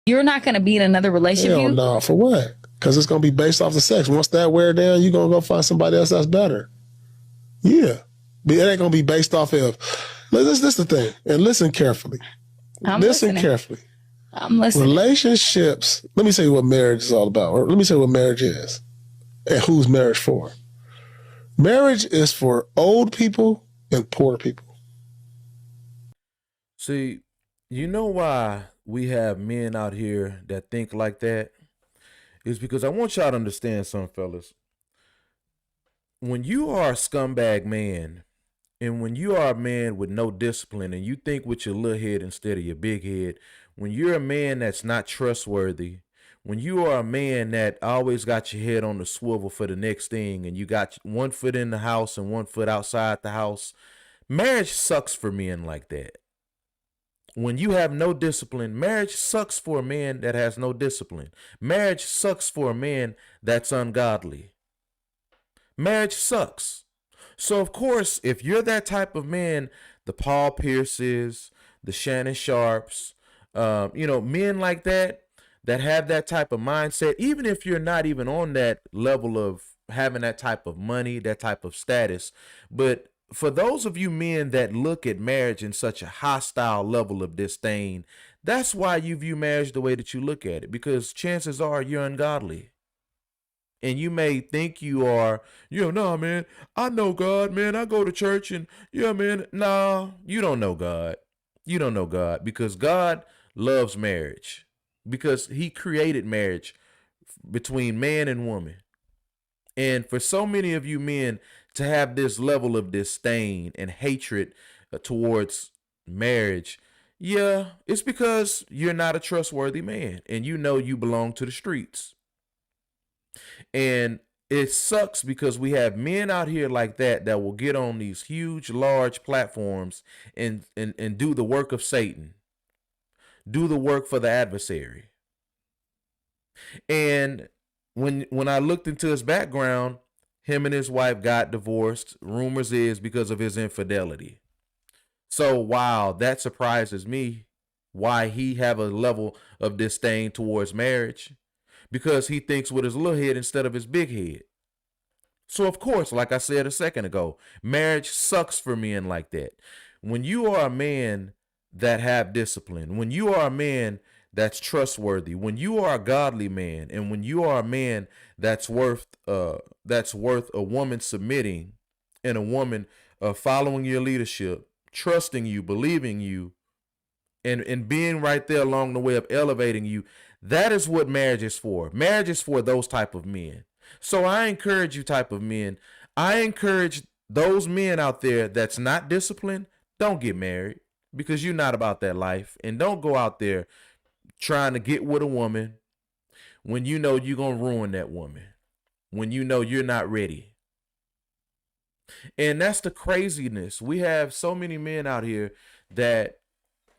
You're not going to be in another relationship. Hell no, for what? Because it's going to be based off the sex. Once that wear down, you're going to go find somebody else that's better. Yeah. But it ain't going to be based off of, this is the thing, and listen carefully. I'm listen listening. carefully. I'm listening. Relationships, let me tell you what marriage is all about. Or let me tell you what marriage is and who's marriage for. Marriage is for old people and poor people. See, you know why we have men out here that think like that? Is because I want y'all to understand something, fellas. When you are a scumbag man, and when you are a man with no discipline and you think with your little head instead of your big head, when you're a man that's not trustworthy, when you are a man that always got your head on the swivel for the next thing and you got one foot in the house and one foot outside the house, marriage sucks for men like that. When you have no discipline, marriage sucks for a man that has no discipline. Marriage sucks for a man that's ungodly. Marriage sucks. So, of course, if you're that type of man, the Paul Pierces, the Shannon Sharps, men like that have that type of mindset, even if you're not even on that level of having that type of money, that type of status. But for those of you men that look at marriage in such a hostile level of disdain, that's why you view marriage the way that you look at it, because chances are you're ungodly. And you may think you are, no, man, I know God, man. I go to church and, man, no, you don't know God. You don't know God because God loves marriage because he created marriage between man and woman. And for so many of you men to have this level of disdain and hatred towards marriage, it's because you're not a trustworthy man and you belong to the streets. And it sucks because we have men out here like that will get on these huge, large platforms and do the work of Satan, do the work for the adversary. And when I looked into his background, him and his wife got divorced. Rumors is because of his infidelity. So wow, that surprises me why he have a level of disdain towards marriage. Because he thinks with his little head instead of his big head. So, of course, like I said a second ago, marriage sucks for men like that. When you are a man that have discipline, when you are a man that's trustworthy, when you are a godly man, and when you are a man that's worth a woman submitting and a woman following your leadership, trusting you, believing you, and being right there along the way of elevating you, that is what marriage is for. Marriage is for those type of men. So I encourage you type of men. I encourage those men out there that's not disciplined, don't get married because you're not about that life. And don't go out there trying to get with a woman when you know you're going to ruin that woman, when you know you're not ready. And that's the craziness. We have so many men out here that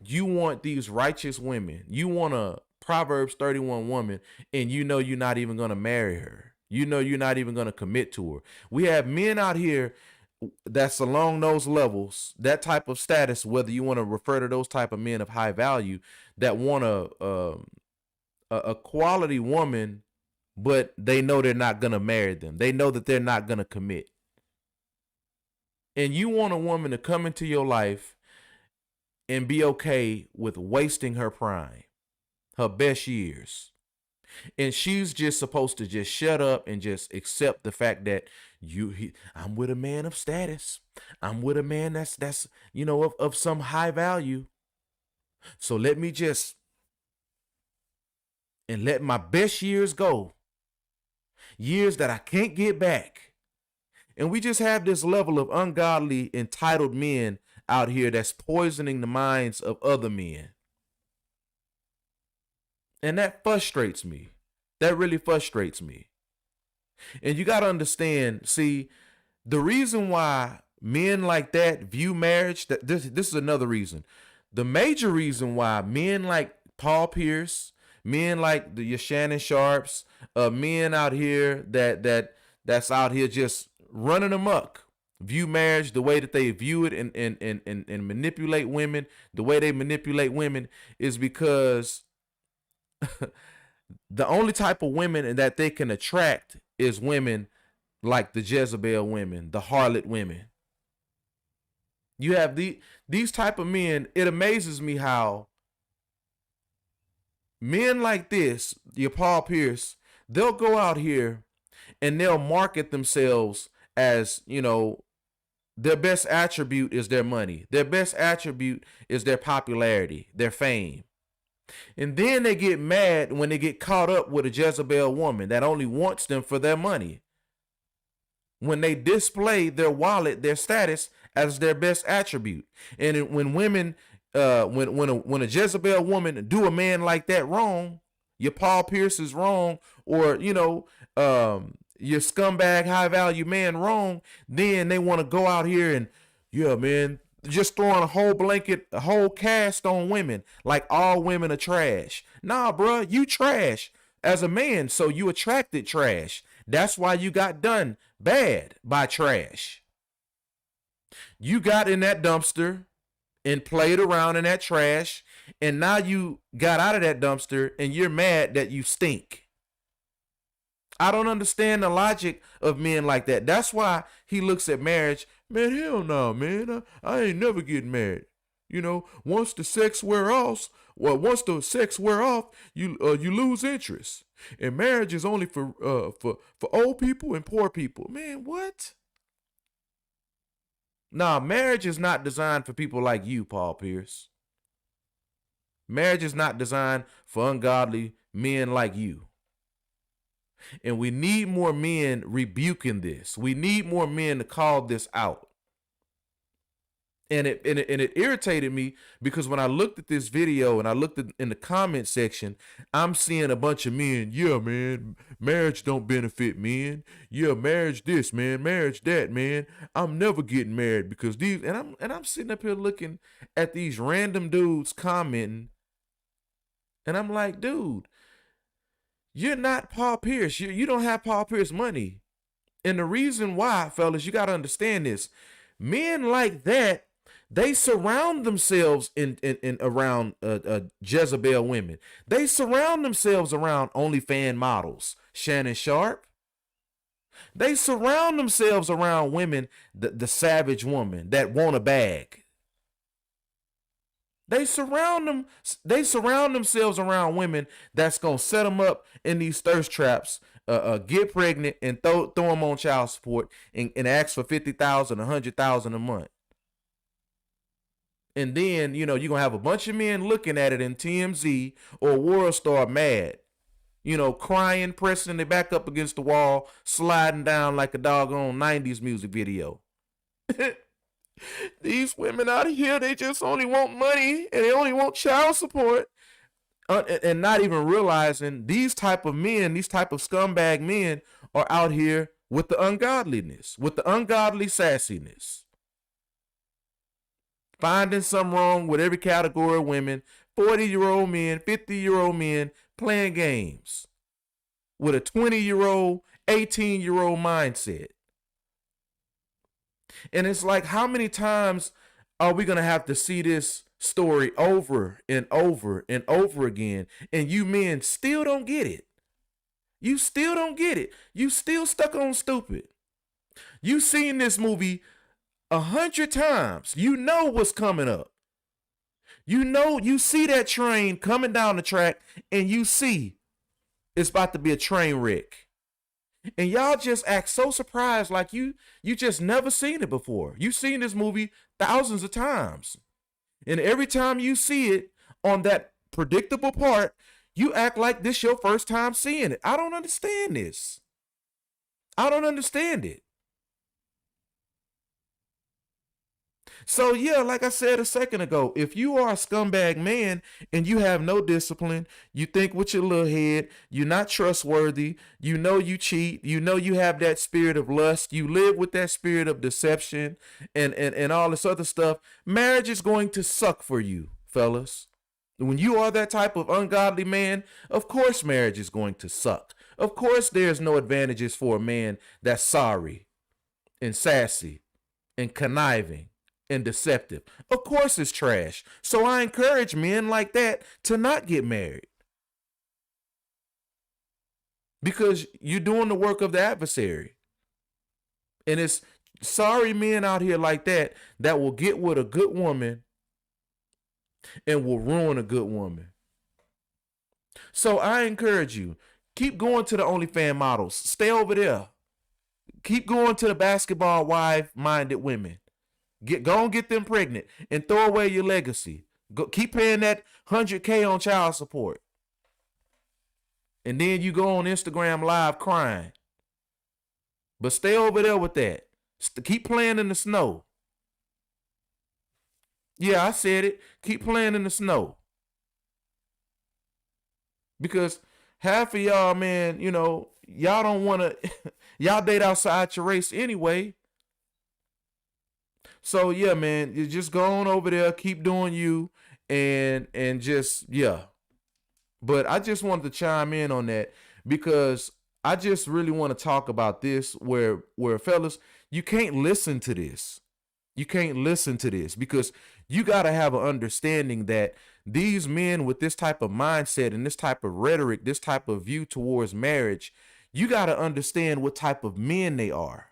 you want these righteous women. You want a Proverbs 31 woman, and you know you're not even going to marry her. You know you're not even going to commit to her. We have men out here that's along those levels, that type of status, whether you want to refer to those type of men of high value that want a quality woman, but they know they're not going to marry them. They know that they're not going to commit. And you want a woman to come into your life and be okay with wasting her prime, her best years. And she's just supposed to just shut up and just accept the fact that I'm with a man of status. I'm with a man that's of some high value. So let me just and let my best years go. Years that I can't get back. And we just have this level of ungodly, entitled men out here that's poisoning the minds of other men. And that frustrates me. That really frustrates me. And you got to understand, see, the reason why men like that view marriage, that this is another reason. The major reason why men like Paul Pierce, men like the Shannon Sharps, men out here that's out here just running amok, view marriage the way that they view it and manipulate women, the way they manipulate women is because the only type of women that they can attract is women like the Jezebel women, the harlot women. You have these type of men. It amazes me how men like this, your Paul Pierce, they'll go out here and they'll market themselves as, their best attribute is their money. Their best attribute is their popularity, their fame. And then they get mad when they get caught up with a Jezebel woman that only wants them for their money. When they display their wallet, their status as their best attribute. And when women, when a Jezebel woman do a man like that wrong, your Paul Pierce is wrong, or, your scumbag high value man wrong, then they want to go out here and, yeah, man, just throwing a whole blanket, a whole cast on women, like all women are trash. Nah, bro, you trash as a man, so you attracted trash. That's why you got done bad by trash. You got in that dumpster and played around in that trash, and now you got out of that dumpster and you're mad that you stink. I don't understand the logic of men like that. That's why he looks at marriage. Man, hell no, man. I ain't never getting married. Once the sex wear off, you lose interest. And marriage is only for old people and poor people. Man, what? Nah, marriage is not designed for people like you, Paul Pierce. Marriage is not designed for ungodly men like you. And we need more men rebuking this. We need more men to call this out. And it irritated me because when I looked at this video and I looked in the comment section, I'm seeing a bunch of men. Yeah, man, marriage don't benefit men. Yeah, marriage this, man, marriage that, man. I'm never getting married because these. And I'm sitting up here looking at these random dudes commenting, and I'm like, dude, you're not Paul Pierce. You don't have Paul Pierce money. And the reason why, fellas, you got to understand this. Men like that, they surround themselves in around Jezebel women. They surround themselves around OnlyFans models, Shannon Sharp. They surround themselves around women, the savage woman that want a bag. They surround themselves around women that's gonna set them up in these thirst traps, get pregnant, and throw them on child support and ask for $50,000, $100,000 a month. And then you're gonna have a bunch of men looking at it in TMZ or World Star mad, crying, pressing their back up against the wall, sliding down like a doggone 90s music video. These women out here, they just only want money and they only want child support. And not even realizing these type of men, these type of scumbag men are out here with the ungodliness, with the ungodly sassiness. Finding something wrong with every category of women, 40-year-old men, 50-year-old men playing games with a 20-year-old, 18-year-old mindset. And it's like, how many times are we going to have to see this story over and over and over again? And you men still don't get it. You still don't get it. You still stuck on stupid. You seen this movie 100 times. You know what's coming up. You see that train coming down the track and you see it's about to be a train wreck. And y'all just act so surprised like you just never seen it before. You've seen this movie thousands of times. And every time you see it on that predictable part, you act like this your first time seeing it. I don't understand this. I don't understand it. So yeah, like I said a second ago, if you are a scumbag man and you have no discipline, you think with your little head, you're not trustworthy, you cheat, you have that spirit of lust, you live with that spirit of deception and all this other stuff, marriage is going to suck for you, fellas. When you are that type of ungodly man, of course marriage is going to suck. Of course there's no advantages for a man that's sorry and sassy and conniving and deceptive. Of course it's trash. So I encourage men like that to not get married. because you're doing the work of the adversary. And it's sorry men out here like that will get with a good woman and will ruin a good woman. So I encourage you, keep going to the OnlyFans models. Stay over there. Keep going to the basketball wife-minded women. Go and get them pregnant and throw away your legacy. Go, keep paying that $100K on child support. And then you go on Instagram Live crying. But stay over there with that. Keep playing in the snow. Yeah, I said it. Keep playing in the snow. Because half of y'all, man, y'all don't want to, y'all date outside your race anyway. So yeah, man, you just go on over there, keep doing you, and just, yeah. But I just wanted to chime in on that because I just really want to talk about this where fellas, you can't listen to this. You can't listen to this because you got to have an understanding that these men with this type of mindset and this type of rhetoric, this type of view towards marriage, you got to understand what type of men they are.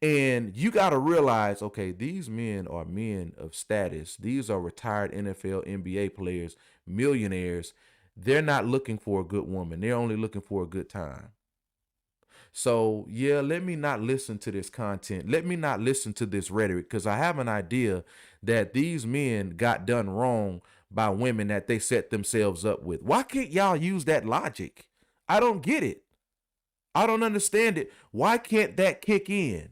And you got to realize, okay, these men are men of status. These are retired NFL, NBA players, millionaires. They're not looking for a good woman. They're only looking for a good time. So, yeah, let me not listen to this content. Let me not listen to this rhetoric because I have an idea that these men got done wrong by women that they set themselves up with. Why can't y'all use that logic? I don't get it. I don't understand it. Why can't that kick in?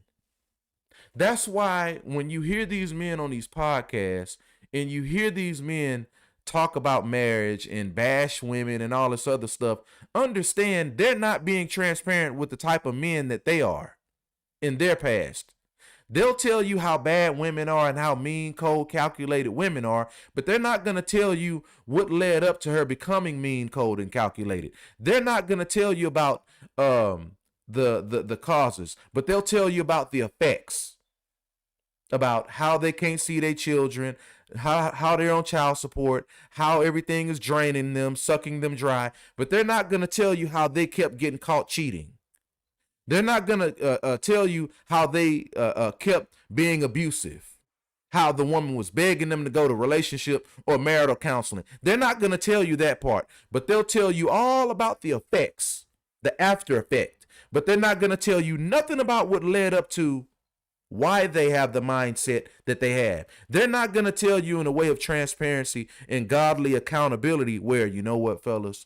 That's why when you hear these men on these podcasts and you hear these men talk about marriage and bash women and all this other stuff, understand they're not being transparent with the type of men that they are in their past. They'll tell you how bad women are and how mean, cold, calculated women are, but they're not going to tell you what led up to her becoming mean, cold, and calculated. They're not going to tell you about the causes, but they'll tell you about the effects, about how they can't see their children, how they're on child support, how everything is draining them, sucking them dry, but they're not going to tell you how they kept getting caught cheating. They're not going to tell you how they kept being abusive, how the woman was begging them to go to relationship or marital counseling. They're not going to tell you that part, but they'll tell you all about the effects, the after effect. But they're not going to tell you nothing about what led up to why they have the mindset that they have. They're not going to tell you in a way of transparency and godly accountability where, you know what, fellas?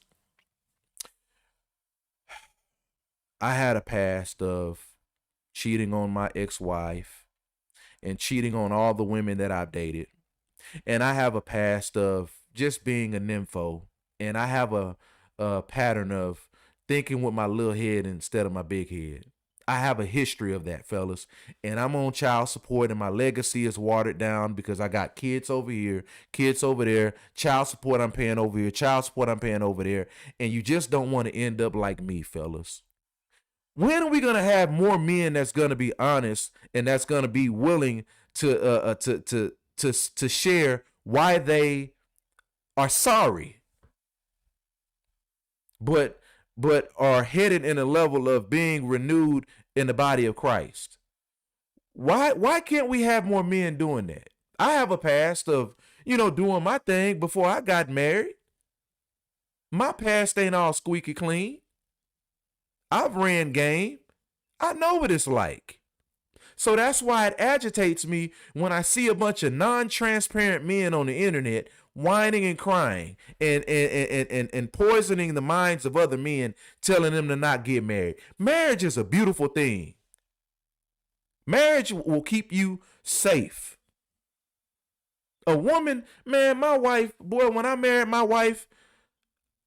I had a past of cheating on my ex-wife and cheating on all the women that I've dated. And I have a past of just being a nympho. And I have a pattern of thinking with my little head instead of my big head. I have a history of that, fellas. And I'm on child support and my legacy is watered down because I got kids over here, kids over there, child support I'm paying over here, child support I'm paying over there. And you just don't want to end up like me, fellas. When are we going to have more men that's going to be honest and that's going to be willing to share why they are sorry, but are headed in a level of being renewed in the body of Christ? Why can't we have more men doing that? I have a past of, doing my thing before I got married. My past ain't all squeaky clean. I've ran game. I know what it's like. So that's why it agitates me when I see a bunch of non-transparent men on the internet whining and crying and poisoning the minds of other men, telling them to not get married. Marriage is a beautiful thing. Marriage will keep you safe. A woman, man, my wife, boy, when I married my wife,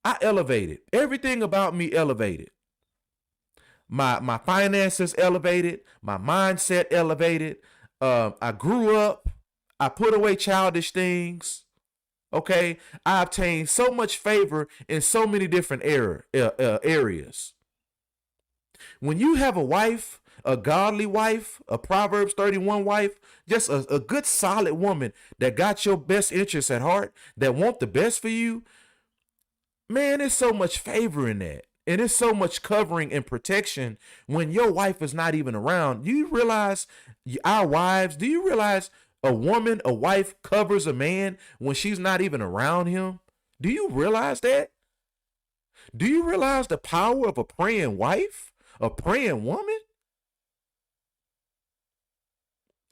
I elevated. Everything about me elevated. My finances elevated, my mindset elevated. I grew up. I put away childish things. Okay, I obtained so much favor in so many different areas. When you have a wife, a godly wife, a Proverbs 31 wife, just a good solid woman that got your best interests at heart, that want the best for you, Man, there's so much favor in that. And there's so much covering and protection when your wife is not even around. Do you realize, our wives, do you realize a woman, a wife covers a man when she's not even around him? Do you realize that? Do you realize the power of a praying wife, a praying woman?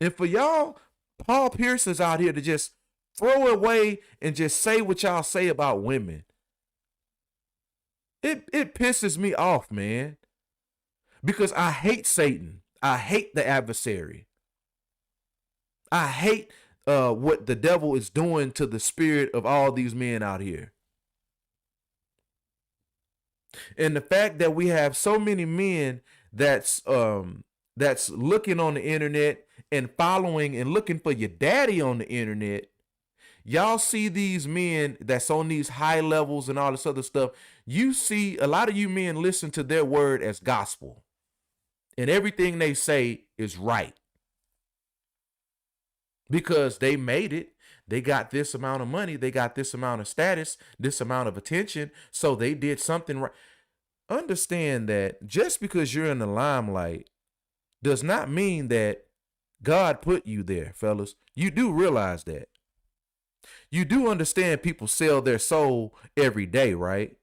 And for y'all, Paul Pierce is out here to just throw it away and just say what y'all say about women. It pisses me off, man. Because I hate Satan. I hate the adversary. I hate what the devil is doing to the spirit of all these men out here. And the fact that we have so many men that's looking on the internet and following and looking for your daddy on the internet. Y'all see these men that's on these high levels and all this other stuff. You see a lot of you men listen to their word as gospel. And everything they say is right. Because they made it. They got this amount of money. They got this amount of status, this amount of attention. So they did something right. Understand that just because you're in the limelight does not mean that God put you there, fellas. You do realize that. You do understand people sell their soul every day, right?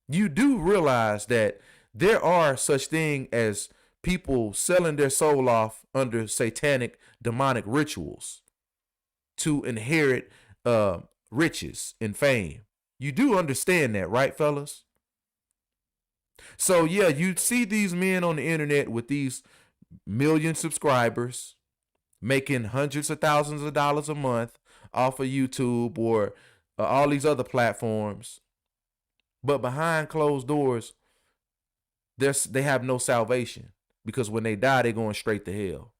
You do realize that there are such thing as people selling their soul off under satanic, demonic rituals to inherit riches and fame. You do understand that, right, fellas? So, yeah, you see these men on the internet with these million subscribers making hundreds of thousands of dollars a month off of YouTube or all these other platforms. But behind closed doors, they have no salvation because when they die, they're going straight to hell.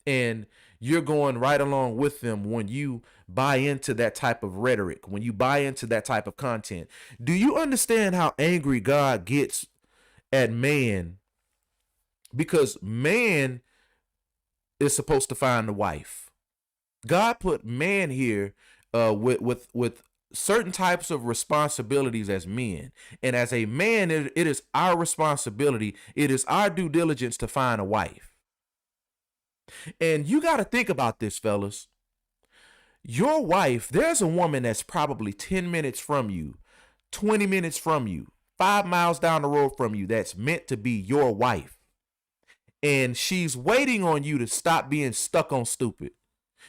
And you're going right along with them when you buy into that type of rhetoric, when you buy into that type of content. Do you understand how angry God gets at man? Because man is supposed to find a wife. God put man here with certain types of responsibilities as men. And as a man, it is our responsibility. It is our due diligence to find a wife. And you got to think about this, fellas. Your wife, there's a woman that's probably 10 minutes from you, 20 minutes from you, 5 miles down the road from you that's meant to be your wife. And she's waiting on you to stop being stuck on stupid.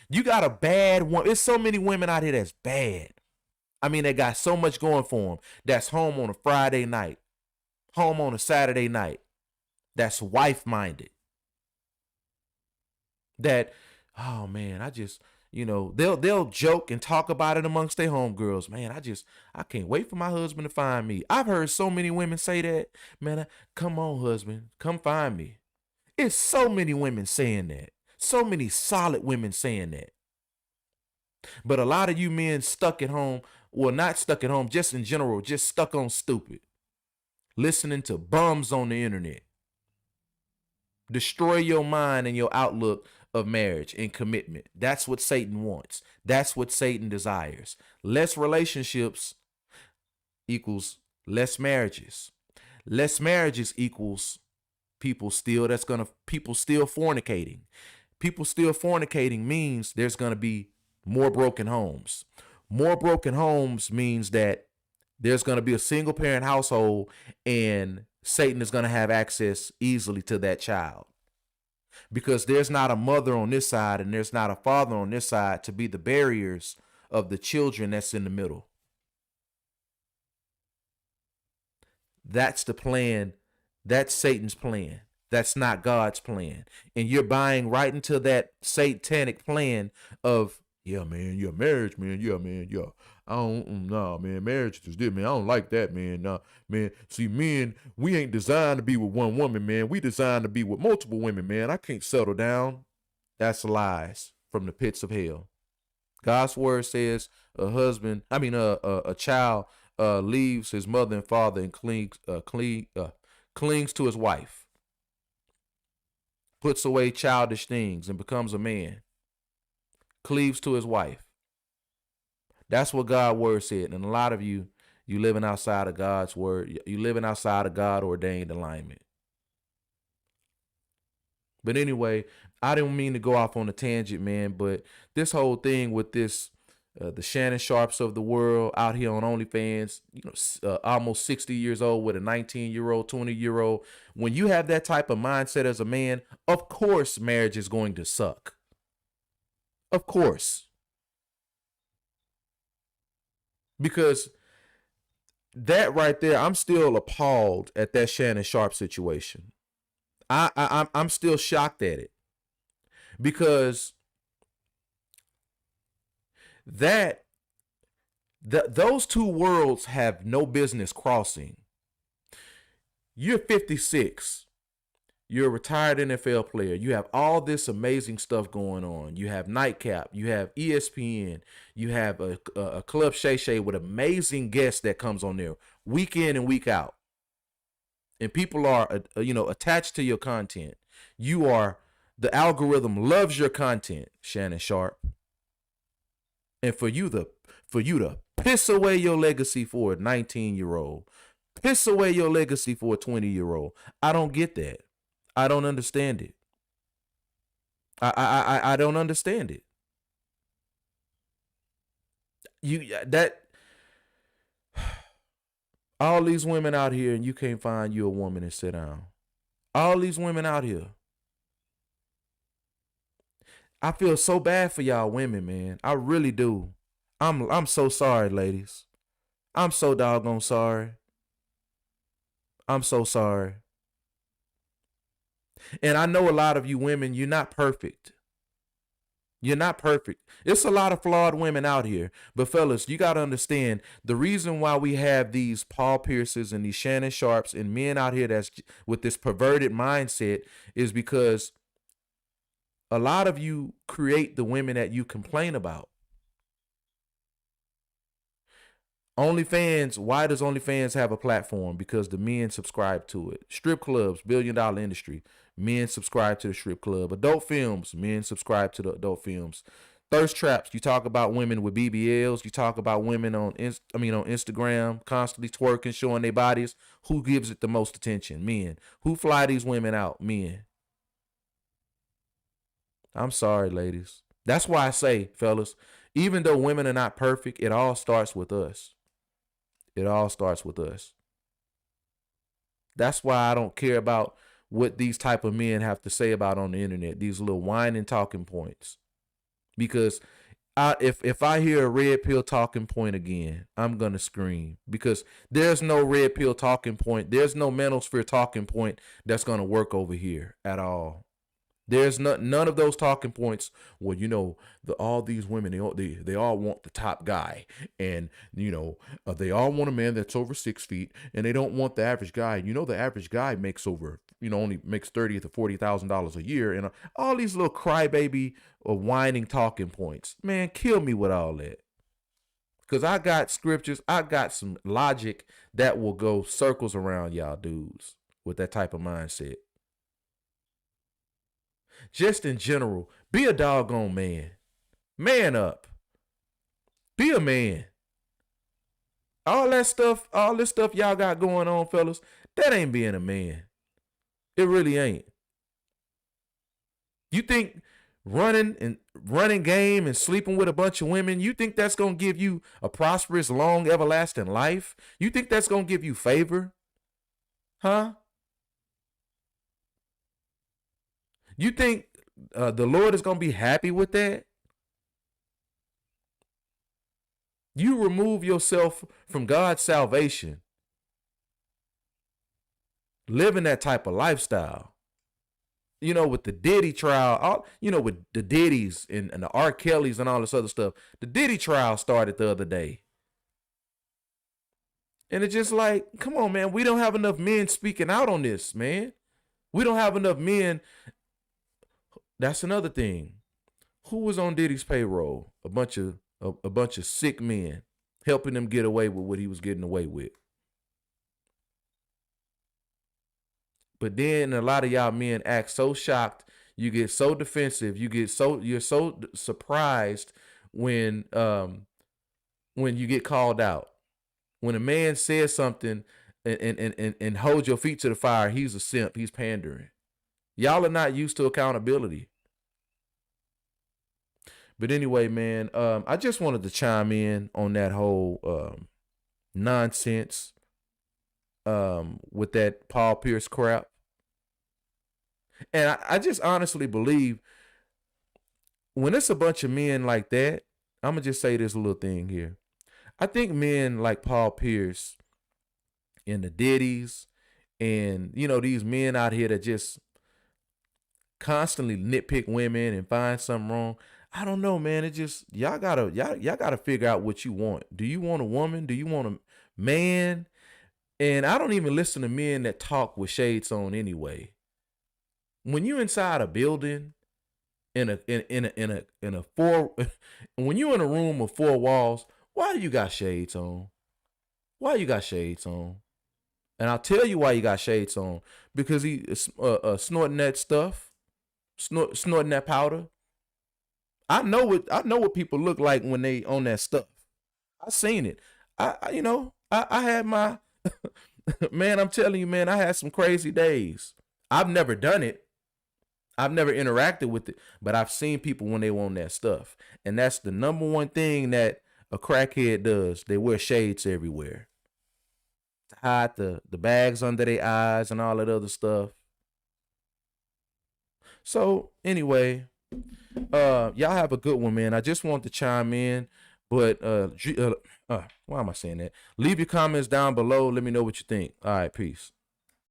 You got a bad one. There's so many women out here that's bad. I mean, they got so much going for them. That's home on a Friday night, home on a Saturday night. That's wife-minded. That, oh man, I just, they'll joke and talk about it amongst their homegirls. Man, I can't wait for my husband to find me. I've heard so many women say that. Man, come on, husband, come find me. It's so many women saying that. So many solid women saying that. But a lot of you men stuck at home, well, not stuck at home, just in general, just stuck on stupid. Listening to bums on the internet. Destroy your mind and your outlook of marriage and commitment. That's what Satan wants. That's what Satan desires. Less relationships equals less marriages. Less marriages equals people still fornicating. People still fornicating means there's going to be more broken homes. More broken homes means that there's going to be a single parent household and Satan is going to have access easily to that child. Because there's not a mother on this side and there's not a father on this side to be the barriers of the children that's in the middle. That's the plan. That's Satan's plan. That's not God's plan. And you're buying right into that satanic plan of, yeah, man, yeah, marriage, man, yeah, man, yeah. I don't, nah, man, marriage is this, man. I don't like that, man. Nah, man. See, men, we ain't designed to be with one woman, man. We designed to be with multiple women, man. I can't settle down. That's lies from the pits of hell. God's word says a child leaves his mother and father and clings to his wife, puts away childish things and becomes a man, cleaves to his wife. That's what God's word said. And a lot of you living outside of God's word. You living outside of God ordained alignment. But anyway, I didn't mean to go off on a tangent, man. But this whole thing with this, the Shannon Sharps of the world out here on OnlyFans, almost 60 years old with a 19-year-old, 20-year-old. When you have that type of mindset as a man, of course marriage is going to suck. Of course. Because that right there, I'm still appalled at that Shannon Sharp situation. I'm still shocked at it, because those two worlds have no business crossing. You're 56. You're a retired NFL player. You have all this amazing stuff going on. You have Nightcap. You have ESPN. You have a Club Shay Shay with amazing guests that comes on there week in and week out. And people are, attached to your content. The algorithm loves your content, Shannon Sharp. And for you to piss away your legacy for a 19-year-old, piss away your legacy for a 20-year-old, I don't get that. I don't understand it. I don't understand it. All these women out here, and you can't find you a woman and sit down. All these women out here. I feel so bad for y'all women, man. I really do. I'm so sorry, ladies. I'm so doggone sorry. I'm so sorry. And I know a lot of you women, you're not perfect. You're not perfect. It's a lot of flawed women out here. But fellas, you got to understand, the reason why we have these Paul Pierces and these Shannon Sharps and men out here that's with this perverted mindset is because a lot of you create the women that you complain about. OnlyFans, why does OnlyFans have a platform? Because the men subscribe to it. Strip clubs, billion-dollar industry. Men subscribe to the strip club. Adult films, men subscribe to the adult films. Thirst traps, you talk about women with BBLs. You talk about women on Instagram, constantly twerking, showing their bodies. Who gives it the most attention? Men. Who fly these women out? Men. I'm sorry, ladies. That's why I say, fellas, even though women are not perfect, it all starts with us. It all starts with us. That's why I don't care about what these type of men have to say about on the internet, these little whining talking points. Because if I hear a red pill talking point again, I'm going to scream. Because there's no red pill talking point. There's no manosphere talking point that's going to work over here at all. There's none of those talking points. Well, all these women, they all want the top guy, and they all want a man that's over 6 feet, and they don't want the average guy. The average guy makes over, only makes $30,000 to $40,000 a year, and all these little crybaby or whining talking points. Man, kill me with all that, because I got scriptures, I got some logic that will go circles around y'all dudes with that type of mindset. Just in general, be a doggone man. Man up. Be a man. All this stuff y'all got going on, fellas, that ain't being a man. It really ain't. You think running game and sleeping with a bunch of women, you think that's going to give you a prosperous, long, everlasting life? You think that's going to give you favor? Huh? You think the Lord is going to be happy with that? You remove yourself from God's salvation, living that type of lifestyle. With the Diddy trial, with the Diddy's and the R. Kelly's and all this other stuff. The Diddy trial started the other day. And it's just like, come on, man. We don't have enough men speaking out on this, man. We don't have enough men. That's another thing. Who was on Diddy's payroll? A bunch of sick men helping him get away with what he was getting away with. But then a lot of y'all men act so shocked. You get so defensive. You're so surprised when when you get called out. When a man says something and hold your feet to the fire, he's a simp. He's pandering. Y'all are not used to accountability. But anyway, man, I just wanted to chime in on that whole nonsense with that Paul Pierce crap. And I just honestly believe when it's a bunch of men like that, I'm going to just say this little thing here. I think men like Paul Pierce and the Diddies and, you know, these men out here that just constantly nitpick women and find something wrong. I don't know, man. It just, y'all gotta figure out what you want. Do you want a woman? Do you want a man? And I don't even listen to men that talk with shades on anyway. When you inside a building in a four, when you in a room with four walls, why do you got shades on? Why you got shades on? And I'll tell you why you got shades on. Because he snorting that stuff, snorting that powder. I know what people look like when they on that stuff. I seen it. I had my man. I'm telling you, man. I had some crazy days. I've never done it. I've never interacted with it, but I've seen people when they want that stuff. And that's the number one thing that a crackhead does. They wear shades everywhere to hide the bags under their eyes and all that other stuff. So anyway, y'all have a good one, man. I just want to chime in, but why am I saying that? Leave your comments down below. Let me know what you think. All right, peace.